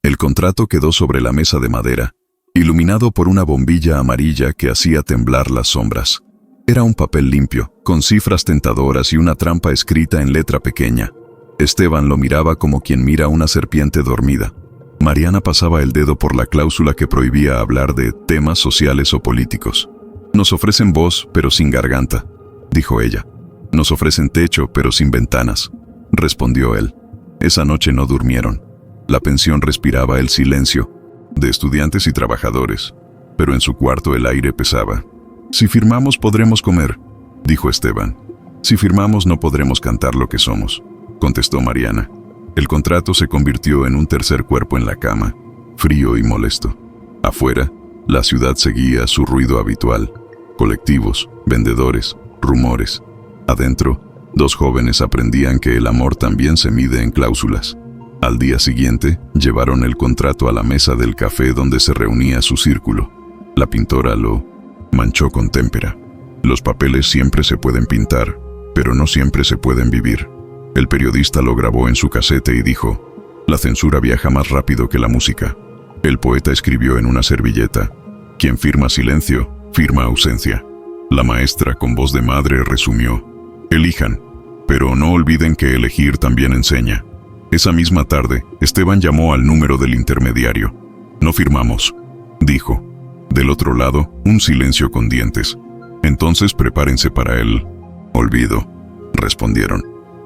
El contrato quedó sobre la mesa de madera, iluminado por una bombilla amarilla que hacía temblar las sombras. Era un papel limpio, con cifras tentadoras y una trampa escrita en letra pequeña. Esteban lo miraba como quien mira una serpiente dormida. Mariana pasaba el dedo por la cláusula que prohibía hablar de temas sociales o políticos. «Nos ofrecen voz, pero sin garganta», dijo ella. «Nos ofrecen techo, pero sin ventanas», respondió él. Esa noche no durmieron. La pensión respiraba el silencio de estudiantes y trabajadores, pero en su cuarto el aire pesaba. «Si firmamos podremos comer», dijo Esteban. «Si firmamos no podremos cantar lo que somos», contestó Mariana. El contrato se convirtió en un tercer cuerpo en la cama, frío y molesto. Afuera, la ciudad seguía su ruido habitual. Colectivos, vendedores, rumores. Adentro, dos jóvenes aprendían que el amor también se mide en cláusulas. Al día siguiente, llevaron el contrato a la mesa del café donde se reunía su círculo. La pintora lo manchó con témpera. Los papeles siempre se pueden pintar, pero no siempre se pueden vivir. El periodista lo grabó en su casete y dijo: «La censura viaja más rápido que la música». El poeta escribió en una servilleta: «Quien firma silencio, firma ausencia». La maestra con voz de madre resumió: «Elijan, pero no olviden que elegir también enseña». Esa misma tarde, Esteban llamó al número del intermediario. «No firmamos», dijo. Del otro lado, un silencio con dientes. «Entonces prepárense para el olvido», respondieron.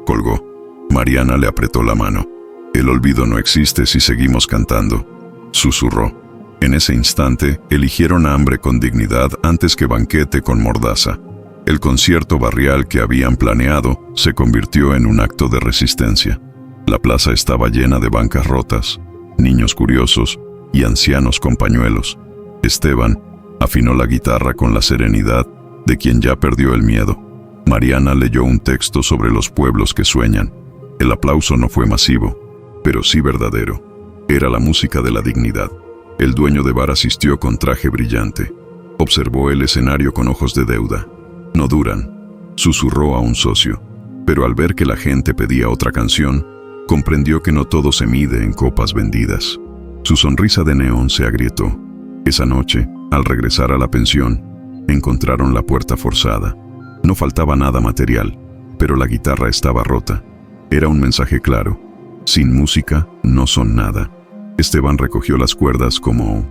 Colgó. Mariana le apretó la mano. «El olvido no existe si seguimos cantando», susurró. En ese instante, eligieron hambre con dignidad antes que banquete con mordaza. El concierto barrial que habían planeado se convirtió en un acto de resistencia. La plaza estaba llena de bancas rotas, niños curiosos y ancianos con pañuelos. Esteban afinó la guitarra con la serenidad de quien ya perdió el miedo. Mariana leyó un texto sobre los pueblos que sueñan. El aplauso no fue masivo, pero sí verdadero. Era la música de la dignidad. El dueño de bar asistió con traje brillante. Observó el escenario con ojos de deuda. «No duran», susurró a un socio. Pero al ver que la gente pedía otra canción, comprendió que no todo se mide en copas vendidas. Su sonrisa de neón se agrietó. Esa noche, al regresar a la pensión, encontraron la puerta forzada. No faltaba nada material, pero la guitarra estaba rota. Era un mensaje claro: sin música no son nada. Esteban recogió las cuerdas como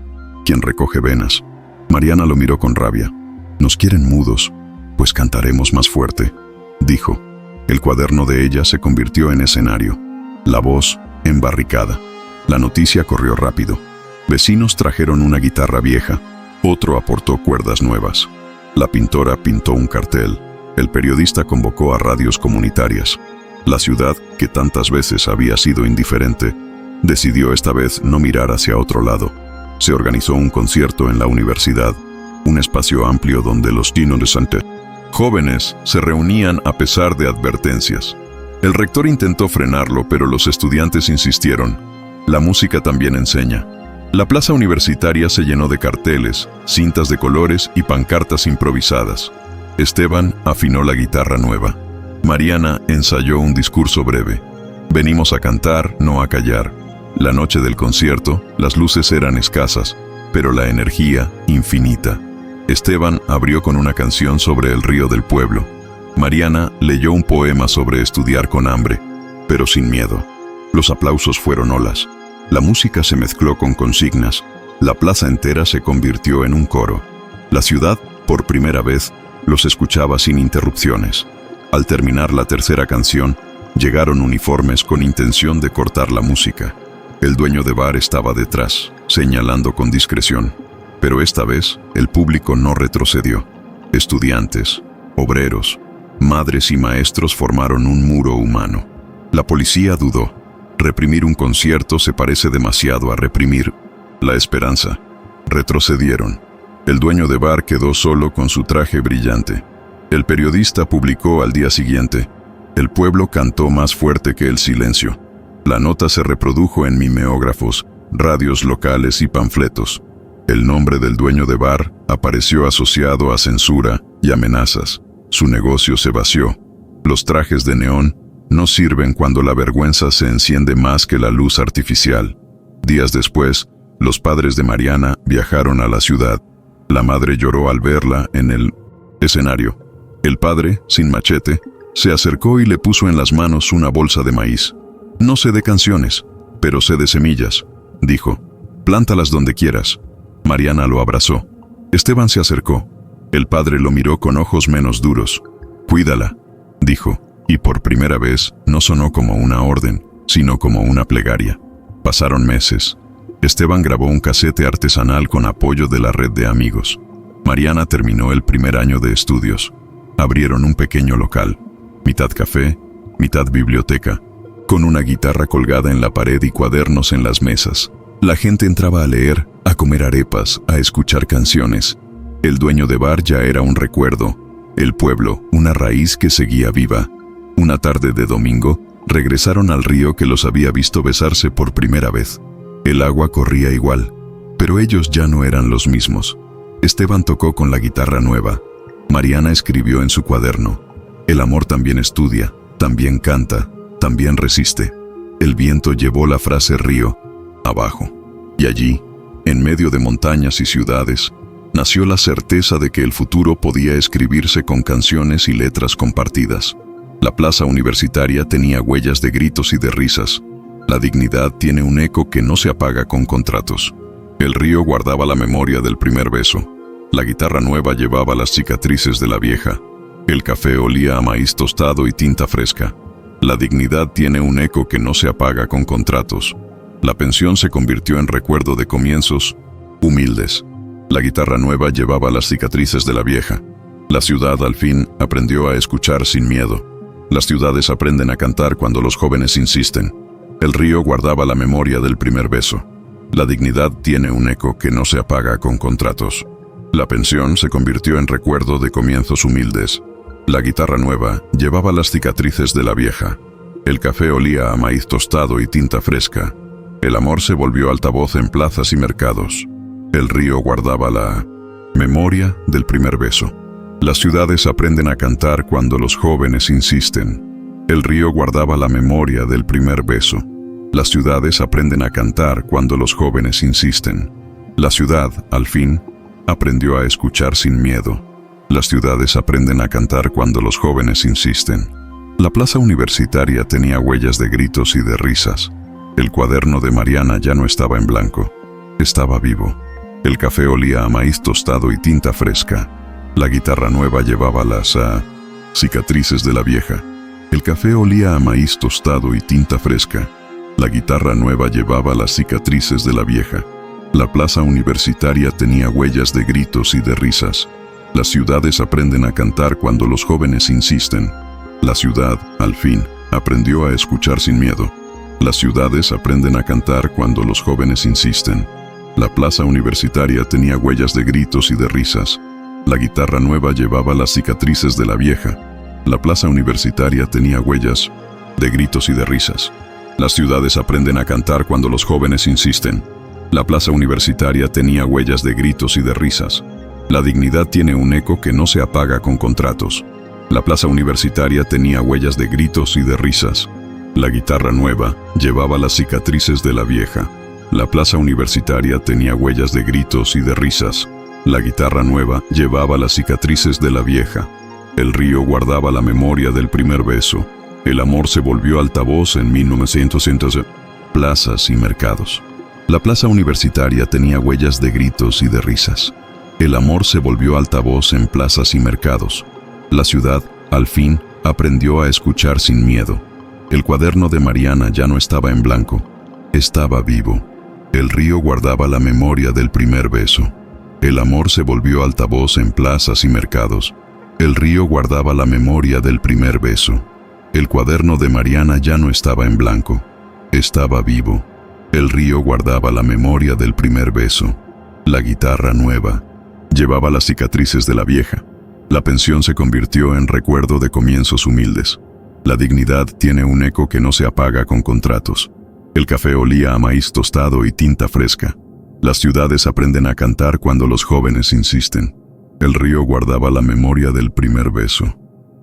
quien recoge venas. Mariana lo miró con rabia. «Nos quieren mudos, pues cantaremos más fuerte», dijo. El cuaderno de ella se convirtió en escenario. La voz en barricada. La noticia corrió rápido. Vecinos trajeron una guitarra vieja. Otro aportó cuerdas nuevas. La pintora pintó un cartel. El periodista convocó a radios comunitarias. La ciudad, que tantas veces había sido indiferente, decidió esta vez no mirar hacia otro lado. Se organizó un concierto en la universidad, un espacio amplio donde los inocentes jóvenes se reunían a pesar de advertencias. El rector intentó frenarlo, pero los estudiantes insistieron: «La música también enseña». La plaza universitaria se llenó de carteles, cintas de colores y pancartas improvisadas. Esteban afinó la guitarra nueva. Mariana ensayó un discurso breve. «Venimos a cantar, no a callar». La noche del concierto, las luces eran escasas, pero la energía infinita. Esteban abrió con una canción sobre el río del pueblo. Mariana leyó un poema sobre estudiar con hambre, pero sin miedo. Los aplausos fueron olas. La música se mezcló con consignas. La plaza entera se convirtió en un coro. La ciudad, por primera vez, los escuchaba sin interrupciones. Al terminar la tercera canción, llegaron uniformes con intención de cortar la música. El dueño de bar estaba detrás, señalando con discreción. Pero esta vez, el público no retrocedió. Estudiantes, obreros, madres y maestros formaron un muro humano. La policía dudó. Reprimir un concierto se parece demasiado a reprimir la esperanza. Retrocedieron. El dueño de bar quedó solo con su traje brillante. El periodista publicó al día siguiente: «El pueblo cantó más fuerte que el silencio». La nota se reprodujo en mimeógrafos, radios locales y panfletos. El nombre del dueño de bar apareció asociado a censura y amenazas. Su negocio se vació. Los trajes de neón no sirven cuando la vergüenza se enciende más que la luz artificial. Días después, los padres de Mariana viajaron a la ciudad. La madre lloró al verla en el escenario. El padre, sin machete, se acercó y le puso en las manos una bolsa de maíz. «No sé de canciones, pero sé de semillas», dijo. «Plántalas donde quieras». Mariana lo abrazó. Esteban se acercó. El padre lo miró con ojos menos duros. «Cuídala», dijo, y por primera vez no sonó como una orden, sino como una plegaria. Pasaron meses. Esteban grabó un casete artesanal con apoyo de la red de amigos. Mariana terminó el primer año de estudios. Abrieron un pequeño local, mitad café, mitad biblioteca, con una guitarra colgada en la pared y cuadernos en las mesas. La gente entraba a leer, a comer arepas, a escuchar canciones. El dueño de bar ya era un recuerdo, el pueblo, una raíz que seguía viva. Una tarde de domingo, regresaron al río que los había visto besarse por primera vez. El agua corría igual, pero ellos ya no eran los mismos. Esteban tocó con la guitarra nueva. Mariana escribió en su cuaderno: «El amor también estudia, también canta, también resiste». El viento llevó la frase río abajo. Y allí, en medio de montañas y ciudades, nació la certeza de que el futuro podía escribirse con canciones y letras compartidas. La plaza universitaria tenía huellas de gritos y de risas. La dignidad tiene un eco que no se apaga con contratos. El río guardaba la memoria del primer beso. La guitarra nueva llevaba las cicatrices de la vieja. El café olía a maíz tostado y tinta fresca. La dignidad tiene un eco que no se apaga con contratos. La pensión se convirtió en recuerdo de comienzos humildes. La guitarra nueva llevaba las cicatrices de la vieja. La ciudad, al fin, aprendió a escuchar sin miedo. Las ciudades aprenden a cantar cuando los jóvenes insisten. El río guardaba la memoria del primer beso. La dignidad tiene un eco que no se apaga con contratos. La pensión se convirtió en recuerdo de comienzos humildes. La guitarra nueva llevaba las cicatrices de la vieja. El café olía a maíz tostado y tinta fresca. El amor se volvió altavoz en plazas y mercados. El río guardaba la memoria del primer beso. Las ciudades aprenden a cantar cuando los jóvenes insisten. El río guardaba la memoria del primer beso. Las ciudades aprenden a cantar cuando los jóvenes insisten. La ciudad, al fin, aprendió a escuchar sin miedo. Las ciudades aprenden a cantar cuando los jóvenes insisten. La plaza universitaria tenía huellas de gritos y de risas. El cuaderno de Mariana ya no estaba en blanco. Estaba vivo. El café olía a maíz tostado y tinta fresca. La guitarra nueva llevaba las cicatrices de la vieja. El café olía a maíz tostado y tinta fresca. La guitarra nueva llevaba las cicatrices de la vieja. La plaza universitaria tenía huellas de gritos y de risas. Las ciudades aprenden a cantar cuando los jóvenes insisten. La ciudad, al fin, aprendió a escuchar sin miedo. Las ciudades aprenden a cantar cuando los jóvenes insisten. La plaza universitaria tenía huellas de gritos y de risas. La guitarra nueva llevaba las cicatrices de la vieja. La plaza universitaria tenía huellas de gritos y de risas. Las ciudades aprenden a cantar cuando los jóvenes insisten. La plaza universitaria tenía huellas de gritos y de risas. La dignidad tiene un eco que no se apaga con contratos. La plaza universitaria tenía huellas de gritos y de risas. La guitarra nueva llevaba las cicatrices de la vieja. La plaza universitaria tenía huellas de gritos y de risas. La guitarra nueva llevaba las cicatrices de la vieja. El río guardaba la memoria del primer beso. El amor se volvió altavoz en 1911. Plazas y mercados. La plaza universitaria tenía huellas de gritos y de risas. El amor se volvió altavoz en plazas y mercados. La ciudad, al fin, aprendió a escuchar sin miedo. El cuaderno de Mariana ya no estaba en blanco. Estaba vivo. El río guardaba la memoria del primer beso. El amor se volvió altavoz en plazas y mercados. El río guardaba la memoria del primer beso. El cuaderno de Mariana ya no estaba en blanco. Estaba vivo. El río guardaba la memoria del primer beso. La guitarra nueva llevaba las cicatrices de la vieja. La pensión se convirtió en recuerdo de comienzos humildes. La dignidad tiene un eco que no se apaga con contratos. El café olía a maíz tostado y tinta fresca. Las ciudades aprenden a cantar cuando los jóvenes insisten. El río guardaba la memoria del primer beso.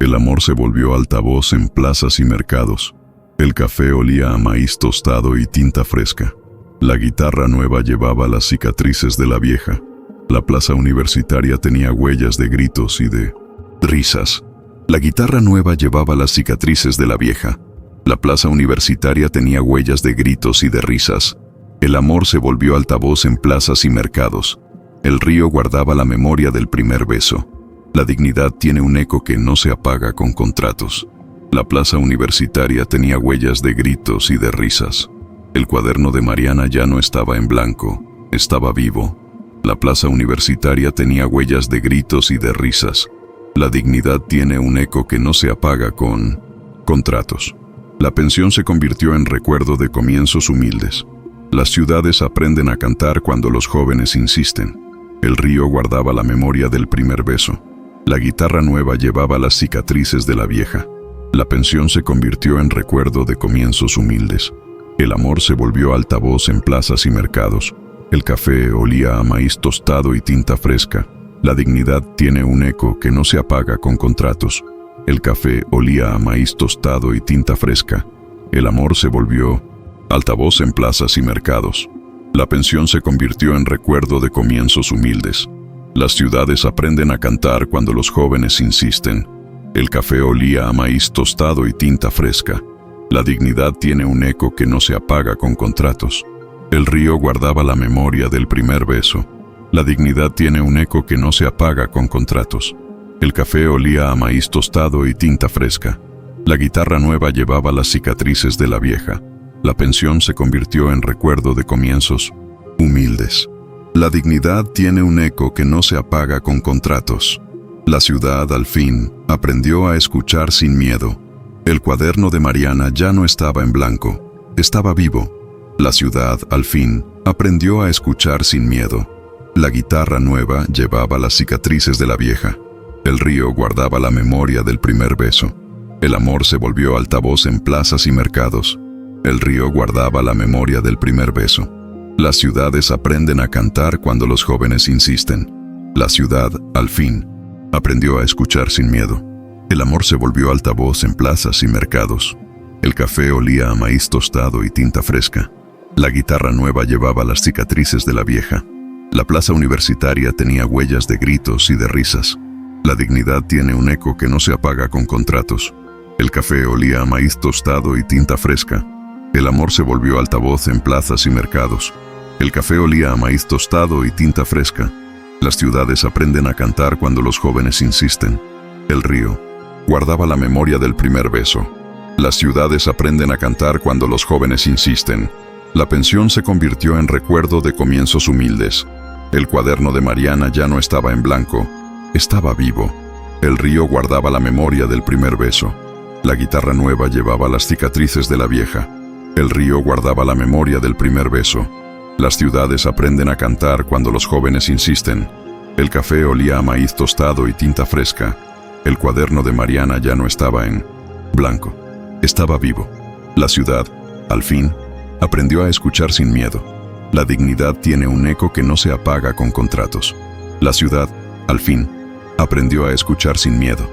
El amor se volvió altavoz en plazas y mercados. El café olía a maíz tostado y tinta fresca. La guitarra nueva llevaba las cicatrices de la vieja. La plaza universitaria tenía huellas de gritos y de risas. La guitarra nueva llevaba las cicatrices de la vieja. La plaza universitaria tenía huellas de gritos y de risas. El amor se volvió altavoz en plazas y mercados. El río guardaba la memoria del primer beso. La dignidad tiene un eco que no se apaga con contratos. La plaza universitaria tenía huellas de gritos y de risas. El cuaderno de Mariana ya no estaba en blanco, estaba vivo. La plaza universitaria tenía huellas de gritos y de risas. La dignidad tiene un eco que no se apaga con contratos. La pensión se convirtió en recuerdo de comienzos humildes. Las ciudades aprenden a cantar cuando los jóvenes insisten. El río guardaba la memoria del primer beso. La guitarra nueva llevaba las cicatrices de la vieja. La pensión se convirtió en recuerdo de comienzos humildes. El amor se volvió altavoz en plazas y mercados. El café olía a maíz tostado y tinta fresca. La dignidad tiene un eco que no se apaga con contratos. El café olía a maíz tostado y tinta fresca. El amor se volvió altavoz en plazas y mercados. La pensión se convirtió en recuerdo de comienzos humildes. Las ciudades aprenden a cantar cuando los jóvenes insisten. El café olía a maíz tostado y tinta fresca. La dignidad tiene un eco que no se apaga con contratos. El río guardaba la memoria del primer beso. La dignidad tiene un eco que no se apaga con contratos. El café olía a maíz tostado y tinta fresca. La guitarra nueva llevaba las cicatrices de la vieja. La pensión se convirtió en recuerdo de comienzos humildes. La dignidad tiene un eco que no se apaga con contratos. La ciudad, al fin, aprendió a escuchar sin miedo. El cuaderno de Mariana ya no estaba en blanco, estaba vivo. La ciudad, al fin, aprendió a escuchar sin miedo. La guitarra nueva llevaba las cicatrices de la vieja. El río guardaba la memoria del primer beso. El amor se volvió altavoz en plazas y mercados. El río guardaba la memoria del primer beso. Las ciudades aprenden a cantar cuando los jóvenes insisten. La ciudad, al fin, aprendió a escuchar sin miedo. El amor se volvió altavoz en plazas y mercados. El café olía a maíz tostado y tinta fresca. La guitarra nueva llevaba las cicatrices de la vieja. La plaza universitaria tenía huellas de gritos y de risas. La dignidad tiene un eco que no se apaga con contratos. El café olía a maíz tostado y tinta fresca. El amor se volvió altavoz en plazas y mercados. El café olía a maíz tostado y tinta fresca. Las ciudades aprenden a cantar cuando los jóvenes insisten. El río guardaba la memoria del primer beso. Las ciudades aprenden a cantar cuando los jóvenes insisten. La pensión se convirtió en recuerdo de comienzos humildes. El cuaderno de Mariana ya no estaba en blanco, estaba vivo. El río guardaba la memoria del primer beso. La guitarra nueva llevaba las cicatrices de la vieja. El río guardaba la memoria del primer beso. Las ciudades aprenden a cantar cuando los jóvenes insisten. El café olía a maíz tostado y tinta fresca. El cuaderno de Mariana ya no estaba en blanco, estaba vivo. La ciudad, al fin, aprendió a escuchar sin miedo. La dignidad tiene un eco que no se apaga con contratos. La ciudad, al fin, aprendió a escuchar sin miedo.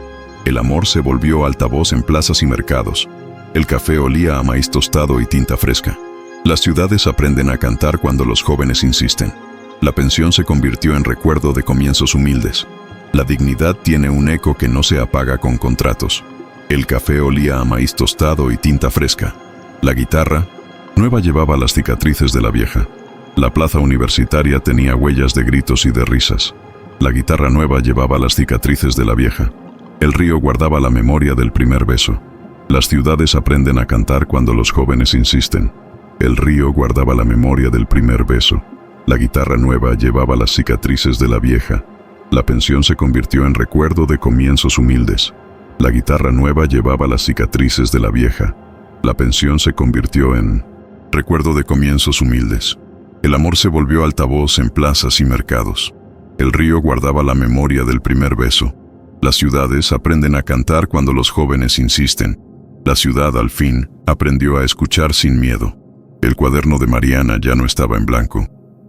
El amor se volvió altavoz en plazas y mercados. El café olía a maíz tostado y tinta fresca. Las ciudades aprenden a cantar cuando los jóvenes insisten. La pensión se convirtió en recuerdo de comienzos humildes. La dignidad tiene un eco que no se apaga con contratos. El café olía a maíz tostado y tinta fresca. La guitarra nueva llevaba las cicatrices de la vieja. La plaza universitaria tenía huellas de gritos y de risas. La guitarra nueva llevaba las cicatrices de la vieja. El río guardaba la memoria del primer beso. Las ciudades aprenden a cantar cuando los jóvenes insisten. El río guardaba la memoria del primer beso. La guitarra nueva llevaba las cicatrices de la vieja. La pensión se convirtió en recuerdo de comienzos humildes. La guitarra nueva llevaba las cicatrices de la vieja. La pensión se convirtió en recuerdo de comienzos humildes. El amor se volvió altavoz en plazas y mercados. El río guardaba la memoria del primer beso. Las ciudades aprenden a cantar cuando los jóvenes insisten. La ciudad, al fin, aprendió a escuchar sin miedo. El cuaderno de Mariana ya no estaba en blanco,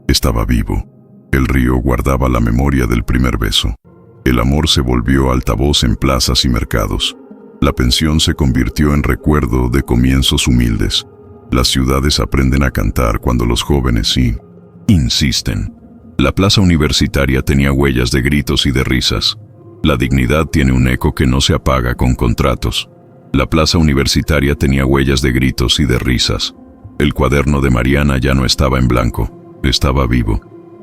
estaba vivo. El río guardaba la memoria del primer beso. El amor se volvió altavoz en plazas y mercados. La pensión se convirtió en recuerdo de comienzos humildes. Las ciudades aprenden a cantar cuando los jóvenes sí insisten. La plaza universitaria tenía huellas de gritos y de risas. La dignidad tiene un eco que no se apaga con contratos. La plaza universitaria tenía huellas de gritos y de risas. El cuaderno de Mariana ya no estaba en blanco, estaba vivo.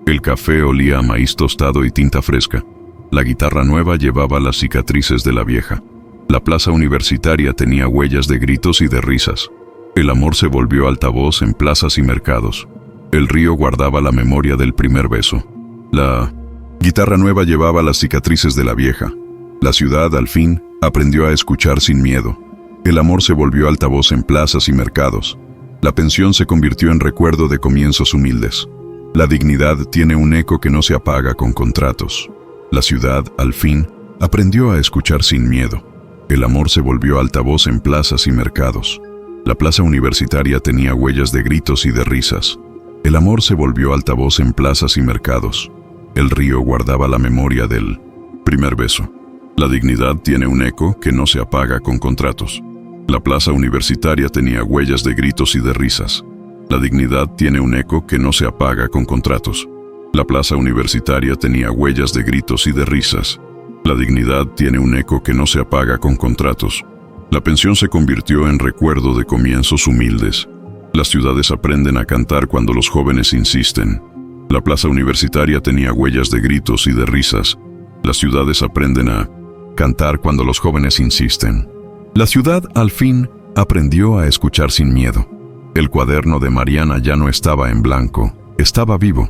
El café olía a maíz tostado y tinta fresca. La guitarra nueva llevaba las cicatrices de la vieja. La plaza universitaria tenía huellas de gritos y de risas. El amor se volvió altavoz en plazas y mercados. El río guardaba la memoria del primer beso. La guitarra nueva llevaba las cicatrices de la vieja. La ciudad, al fin, aprendió a escuchar sin miedo. El amor se volvió altavoz en plazas y mercados. La pensión se convirtió en recuerdo de comienzos humildes. La dignidad tiene un eco que no se apaga con contratos. La ciudad, al fin, aprendió a escuchar sin miedo. El amor se volvió altavoz en plazas y mercados. La plaza universitaria tenía huellas de gritos y de risas. El amor se volvió altavoz en plazas y mercados. El río guardaba la memoria del primer beso. La dignidad tiene un eco que no se apaga con contratos. La plaza universitaria tenía huellas de gritos y de risas. La dignidad tiene un eco que no se apaga con contratos. La plaza universitaria tenía huellas de gritos y de risas. La dignidad tiene un eco que no se apaga con contratos. La pensión se convirtió en recuerdo de comienzos humildes. Las ciudades aprenden a cantar cuando los jóvenes insisten. La plaza universitaria tenía huellas de gritos y de risas. Las ciudades aprenden a cantar cuando los jóvenes insisten. La ciudad, al fin, aprendió a escuchar sin miedo. El cuaderno de Mariana ya no estaba en blanco, estaba vivo.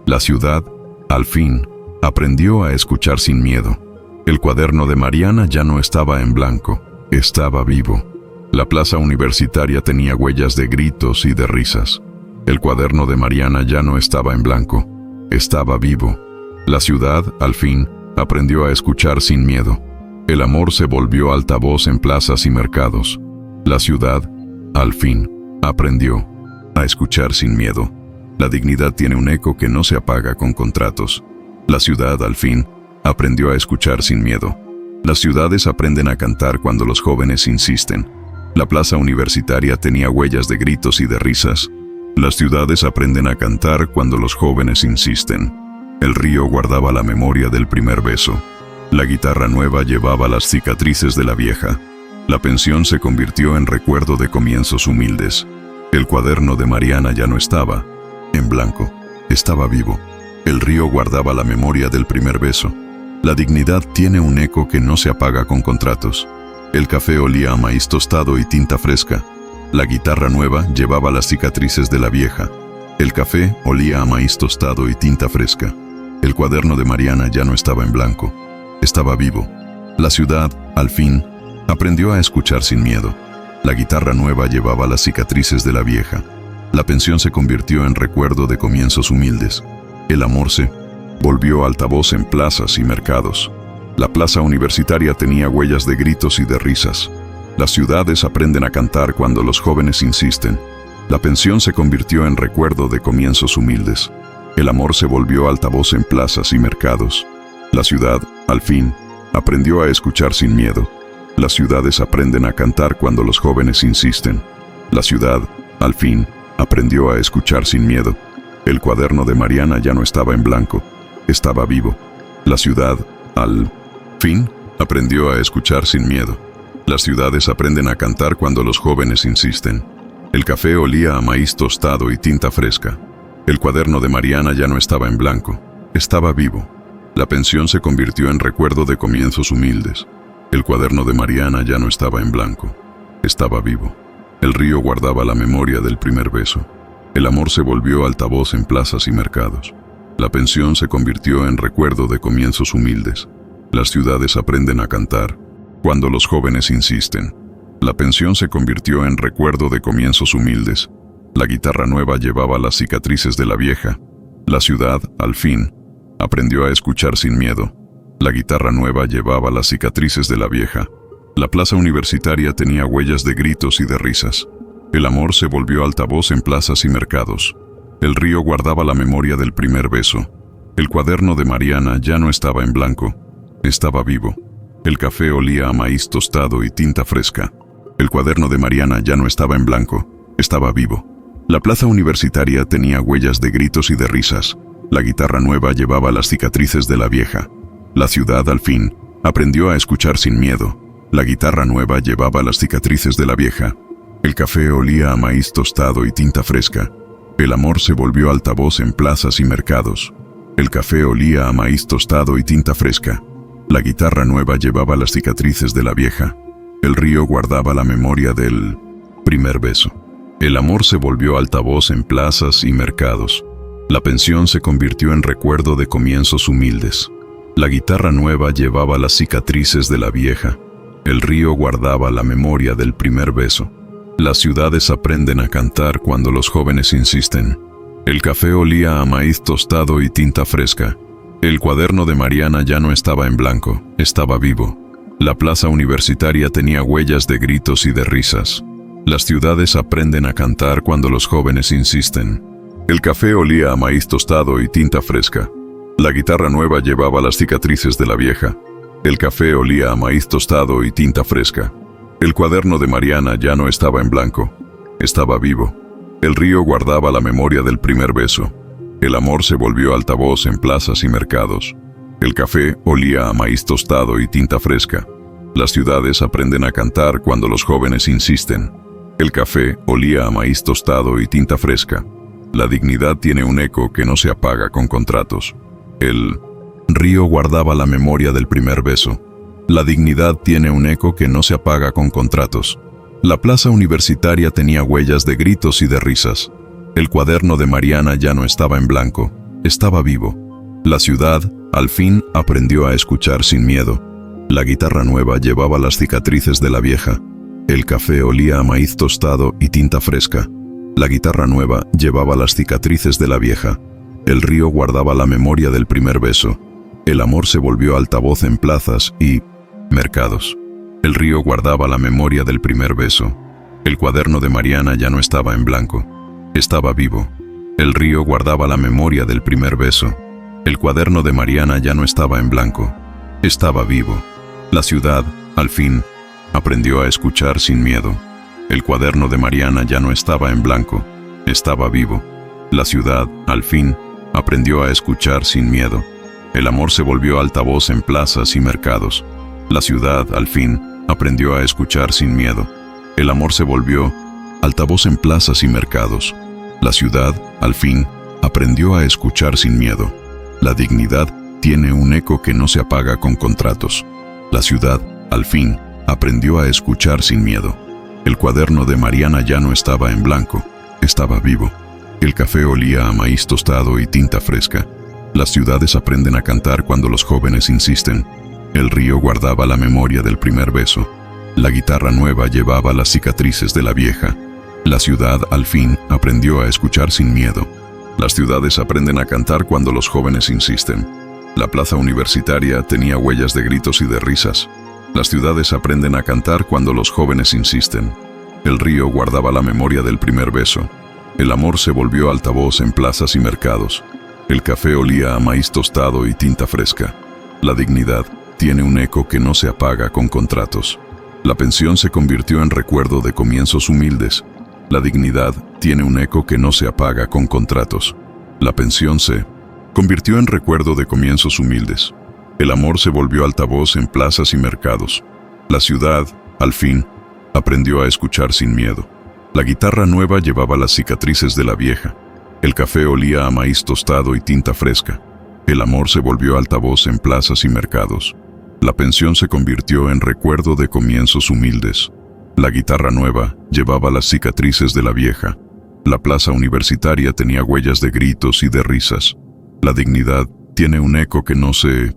La ciudad, al fin, aprendió a escuchar sin miedo. El cuaderno de Mariana ya no estaba en blanco, estaba vivo. La plaza universitaria tenía huellas de gritos y de risas. El cuaderno de Mariana ya no estaba en blanco, estaba vivo. La ciudad, al fin, aprendió a escuchar sin miedo. El amor se volvió altavoz en plazas y mercados. La ciudad, al fin, aprendió a escuchar sin miedo. La dignidad tiene un eco que no se apaga con contratos. La ciudad, al fin, aprendió a escuchar sin miedo. Las ciudades aprenden a cantar cuando los jóvenes insisten. La plaza universitaria tenía huellas de gritos y de risas. Las ciudades aprenden a cantar cuando los jóvenes insisten. El río guardaba la memoria del primer beso. La guitarra nueva llevaba las cicatrices de la vieja. La pensión se convirtió en recuerdo de comienzos humildes. El cuaderno de Mariana ya no estaba en blanco, estaba vivo. El río guardaba la memoria del primer beso. La dignidad tiene un eco que no se apaga con contratos. El café olía a maíz tostado y tinta fresca. La guitarra nueva llevaba las cicatrices de la vieja. El café olía a maíz tostado y tinta fresca. El cuaderno de Mariana ya no estaba en blanco, estaba vivo. La ciudad, al fin, aprendió a escuchar sin miedo. La guitarra nueva llevaba las cicatrices de la vieja. La pensión se convirtió en recuerdo de comienzos humildes. El amor se volvió altavoz en plazas y mercados. La plaza universitaria tenía huellas de gritos y de risas. Las ciudades aprenden a cantar cuando los jóvenes insisten. La pensión se convirtió en recuerdo de comienzos humildes. El amor se volvió altavoz en plazas y mercados. La ciudad, al fin, aprendió a escuchar sin miedo. Las ciudades aprenden a cantar cuando los jóvenes insisten. La ciudad, al fin, aprendió a escuchar sin miedo. El cuaderno de Mariana ya no estaba en blanco, estaba vivo. La ciudad, al fin, aprendió a escuchar sin miedo. Las ciudades aprenden a cantar cuando los jóvenes insisten. El café olía a maíz tostado y tinta fresca. El cuaderno de Mariana ya no estaba en blanco, estaba vivo. La pensión se convirtió en recuerdo de comienzos humildes. El cuaderno de Mariana ya no estaba en blanco, estaba vivo. El río guardaba la memoria del primer beso. El amor se volvió altavoz en plazas y mercados. La pensión se convirtió en recuerdo de comienzos humildes. Las ciudades aprenden a cantar cuando los jóvenes insisten. La pensión se convirtió en recuerdo de comienzos humildes. La guitarra nueva llevaba las cicatrices de la vieja. La ciudad, al fin, aprendió a escuchar sin miedo. La guitarra nueva llevaba las cicatrices de la vieja. La plaza universitaria tenía huellas de gritos y de risas. El amor se volvió altavoz en plazas y mercados. El río guardaba la memoria del primer beso. El cuaderno de Mariana ya no estaba en blanco, estaba vivo. El café olía a maíz tostado y tinta fresca. El cuaderno de Mariana ya no estaba en blanco, Estaba vivo. La plaza universitaria tenía huellas de gritos y de risas. La guitarra nueva llevaba las cicatrices de la vieja. La ciudad, al fin, aprendió a escuchar sin miedo. La guitarra nueva llevaba las cicatrices de la vieja. El café olía a maíz tostado y tinta fresca. El amor se volvió altavoz en plazas y mercados. El café olía a maíz tostado y tinta fresca. La guitarra nueva llevaba las cicatrices de la vieja. El río guardaba la memoria del primer beso. El amor se volvió altavoz en plazas y mercados. La pensión se convirtió en recuerdo de comienzos humildes. La guitarra nueva llevaba las cicatrices de la vieja. El río guardaba la memoria del primer beso. Las ciudades aprenden a cantar cuando los jóvenes insisten. El café olía a maíz tostado y tinta fresca. El cuaderno de Mariana ya no estaba en blanco, estaba vivo. La plaza universitaria tenía huellas de gritos y de risas. Las ciudades aprenden a cantar cuando los jóvenes insisten. El café olía a maíz tostado y tinta fresca. La guitarra nueva llevaba las cicatrices de la vieja. El café olía a maíz tostado y tinta fresca. El cuaderno de Mariana ya no estaba en blanco, estaba vivo. El río guardaba la memoria del primer beso. El amor se volvió altavoz en plazas y mercados. El café olía a maíz tostado y tinta fresca. Las ciudades aprenden a cantar cuando los jóvenes insisten. El café olía a maíz tostado y tinta fresca. La dignidad tiene un eco que no se apaga con contratos. El río guardaba la memoria del primer beso. La dignidad tiene un eco que no se apaga con contratos. La plaza universitaria tenía huellas de gritos y de risas. El cuaderno de Mariana ya no estaba en blanco, estaba vivo. La ciudad, al fin, aprendió a escuchar sin miedo. La guitarra nueva llevaba las cicatrices de la vieja. El café olía a maíz tostado y tinta fresca. La guitarra nueva llevaba las cicatrices de la vieja. El río guardaba la memoria del primer beso. El amor se volvió altavoz en plazas y mercados. El río guardaba la memoria del primer beso. El cuaderno de Mariana ya no estaba en blanco, estaba vivo. El río guardaba la memoria del primer beso. El cuaderno de Mariana ya no estaba en blanco, estaba vivo. La ciudad, al fin, aprendió a escuchar sin miedo. El cuaderno de Mariana ya no estaba en blanco, estaba vivo. La ciudad, al fin, aprendió a escuchar sin miedo. El amor se volvió altavoz en plazas y mercados. La ciudad, al fin, aprendió a escuchar sin miedo. El amor se volvió altavoz en plazas y mercados. La ciudad, al fin, aprendió a escuchar sin miedo. La dignidad tiene un eco que no se apaga con contratos. La ciudad, al fin, aprendió a escuchar sin miedo. El cuaderno de Mariana ya no estaba en blanco, estaba vivo. El café olía a maíz tostado y tinta fresca. Las ciudades aprenden a cantar cuando los jóvenes insisten. El río guardaba la memoria del primer beso. La guitarra nueva llevaba las cicatrices de la vieja. La ciudad, al fin, aprendió a escuchar sin miedo. Las ciudades aprenden a cantar cuando los jóvenes insisten. La plaza universitaria tenía huellas de gritos y de risas. Las ciudades aprenden a cantar cuando los jóvenes insisten. El río guardaba la memoria del primer beso. El amor se volvió altavoz en plazas y mercados. El café olía a maíz tostado y tinta fresca. La dignidad tiene un eco que no se apaga con contratos. La pensión se convirtió en recuerdo de comienzos humildes. La dignidad tiene un eco que no se apaga con contratos. La pensión se convirtió en recuerdo de comienzos humildes. El amor se volvió altavoz en plazas y mercados. La ciudad, al fin, aprendió a escuchar sin miedo. La guitarra nueva llevaba las cicatrices de la vieja. El café olía a maíz tostado y tinta fresca. El amor se volvió altavoz en plazas y mercados. La pensión se convirtió en recuerdo de comienzos humildes. La guitarra nueva llevaba las cicatrices de la vieja. La plaza universitaria tenía huellas de gritos y de risas. La dignidad tiene un eco que no se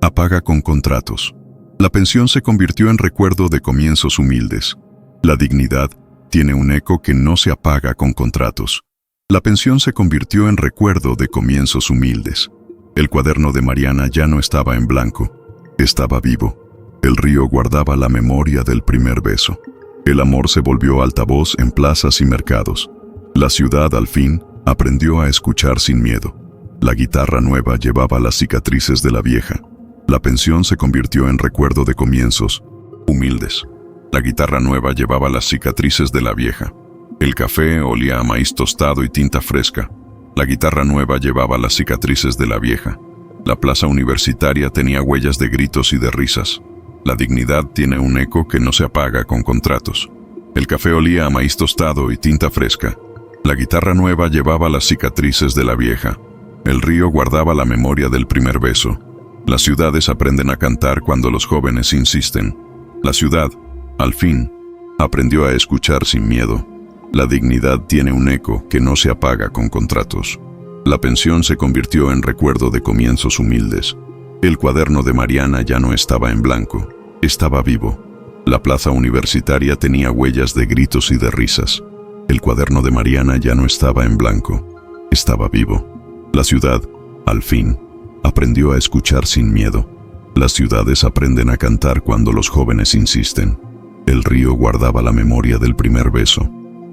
apaga con contratos. La pensión se convirtió en recuerdo de comienzos humildes. La dignidad tiene un eco que no se apaga con contratos. La pensión se convirtió en recuerdo de comienzos humildes. El cuaderno de Mariana ya no estaba en blanco, estaba vivo. El río guardaba la memoria del primer beso. El amor se volvió altavoz en plazas y mercados. La ciudad, al fin, aprendió a escuchar sin miedo. La guitarra nueva llevaba las cicatrices de la vieja. La pensión se convirtió en recuerdo de comienzos humildes. La guitarra nueva llevaba las cicatrices de la vieja. El café olía a maíz tostado y tinta fresca. La guitarra nueva llevaba las cicatrices de la vieja. La plaza universitaria tenía huellas de gritos y de risas. La dignidad tiene un eco que no se apaga con contratos. El café olía a maíz tostado y tinta fresca. La guitarra nueva llevaba las cicatrices de la vieja. El río guardaba la memoria del primer beso. Las ciudades aprenden a cantar cuando los jóvenes insisten. La ciudad, al fin, aprendió a escuchar sin miedo. La dignidad tiene un eco que no se apaga con contratos. La pensión se convirtió en recuerdo de comienzos humildes. El cuaderno de Mariana ya no estaba en blanco, estaba vivo. La plaza universitaria tenía huellas de gritos y de risas. El cuaderno de Mariana ya no estaba en blanco, estaba vivo. La ciudad, al fin, aprendió a escuchar sin miedo. Las ciudades aprenden a cantar cuando los jóvenes insisten. El río guardaba la memoria del primer beso.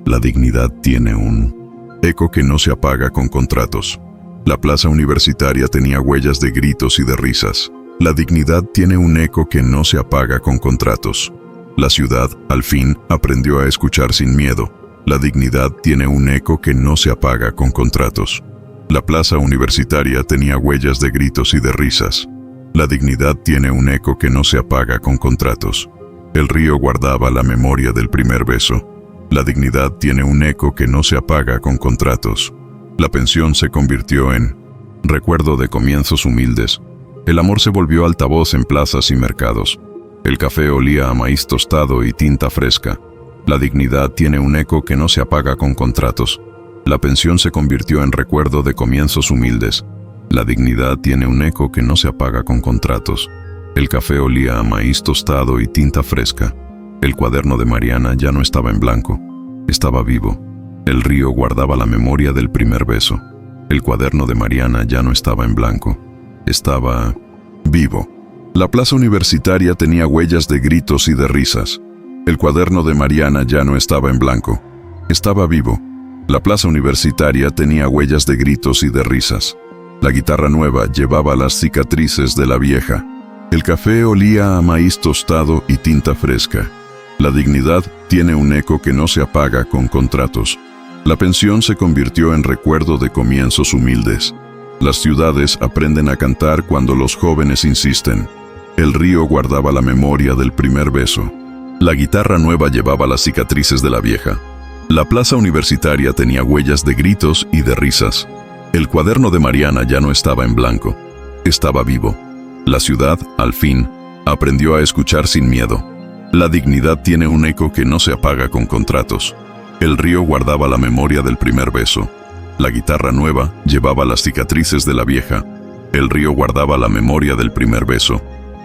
La dignidad tiene un eco que no se apaga con contratos. La plaza universitaria tenía huellas de gritos y de risas. La dignidad tiene un eco que no se apaga con contratos. La ciudad, al fin, aprendió a escuchar sin miedo. La dignidad tiene un eco que no se apaga con contratos. La plaza universitaria tenía huellas de gritos y de risas. La dignidad tiene un eco que no se apaga con contratos. El río guardaba la memoria del primer beso. La dignidad tiene un eco que no se apaga con contratos. La pensión se convirtió en recuerdo de comienzos humildes. El amor se volvió altavoz en plazas y mercados. El café olía a maíz tostado y tinta fresca. La dignidad tiene un eco que no se apaga con contratos. La pensión se convirtió en recuerdo de comienzos humildes. La dignidad tiene un eco que no se apaga con contratos. El café olía a maíz tostado y tinta fresca. El cuaderno de Mariana ya no estaba en blanco, estaba vivo. El río guardaba la memoria del primer beso. El cuaderno de Mariana ya no estaba en blanco, estaba vivo. La plaza universitaria tenía huellas de gritos y de risas. El cuaderno de Mariana ya no estaba en blanco, estaba vivo. La plaza universitaria tenía huellas de gritos y de risas. La guitarra nueva llevaba las cicatrices de la vieja. El café olía a maíz tostado y tinta fresca. La dignidad tiene un eco que no se apaga con contratos. La pensión se convirtió en recuerdo de comienzos humildes. Las ciudades aprenden a cantar cuando los jóvenes insisten. El río guardaba la memoria del primer beso. La guitarra nueva llevaba las cicatrices de la vieja. La plaza universitaria tenía huellas de gritos y de risas. El cuaderno de Mariana ya no estaba en blanco, estaba vivo. La ciudad, al fin, aprendió a escuchar sin miedo. La dignidad tiene un eco que no se apaga con contratos. El río guardaba la memoria del primer beso. La guitarra nueva llevaba las cicatrices de la vieja. El río guardaba la memoria del primer beso.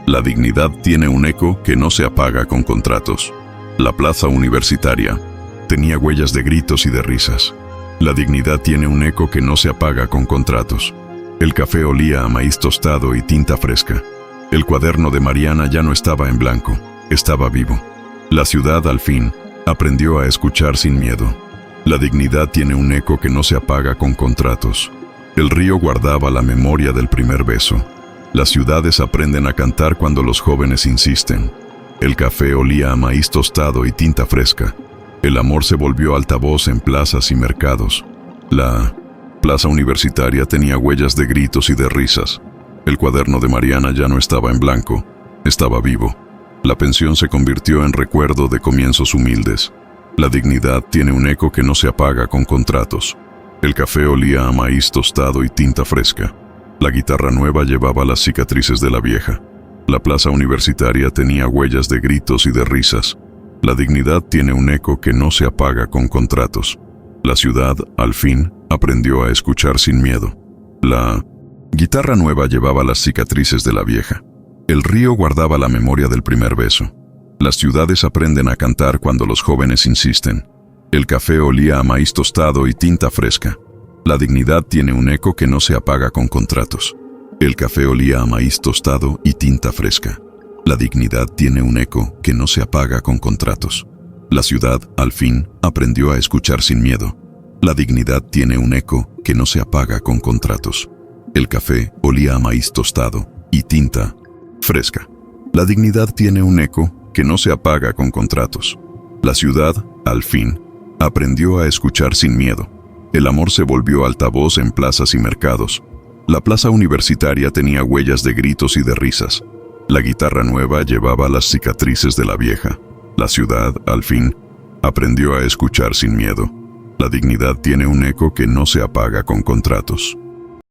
La dignidad tiene un eco que no se apaga con contratos. La plaza universitaria tenía huellas de gritos y de risas. La dignidad tiene un eco que no se apaga con contratos. El café olía a maíz tostado y tinta fresca. El cuaderno de Mariana ya no estaba en blanco, estaba vivo. La ciudad, al fin, aprendió a escuchar sin miedo. La dignidad tiene un eco que no se apaga con contratos. El río guardaba la memoria del primer beso. Las ciudades aprenden a cantar cuando los jóvenes insisten. El café olía a maíz tostado y tinta fresca. El amor se volvió altavoz en plazas y mercados. La plaza universitaria tenía huellas de gritos y de risas. El cuaderno de Mariana ya no estaba en blanco, estaba vivo. La pensión se convirtió en recuerdo de comienzos humildes. La dignidad tiene un eco que no se apaga con contratos. El café olía a maíz tostado y tinta fresca. La guitarra nueva llevaba las cicatrices de la vieja. La plaza universitaria tenía huellas de gritos y de risas. La dignidad tiene un eco que no se apaga con contratos. La ciudad, al fin, aprendió a escuchar sin miedo. La guitarra nueva llevaba las cicatrices de la vieja. El río guardaba la memoria del primer beso. Las ciudades aprenden a cantar cuando los jóvenes insisten. El café olía a maíz tostado y tinta fresca. La dignidad tiene un eco que no se apaga con contratos. El café olía a maíz tostado y tinta fresca. La dignidad tiene un eco que no se apaga con contratos. La ciudad, al fin, aprendió a escuchar sin miedo. La dignidad tiene un eco que no se apaga con contratos. El café olía a maíz tostado y tinta fresca. La dignidad tiene un eco que no se apaga con contratos. La ciudad, al fin, Aprendió a escuchar sin miedo. El amor se volvió altavoz en plazas y mercados. La plaza universitaria tenía huellas de gritos y de risas. La guitarra nueva llevaba las cicatrices de la vieja. La ciudad, al fin, aprendió a escuchar sin miedo. La dignidad tiene un eco que no se apaga con contratos.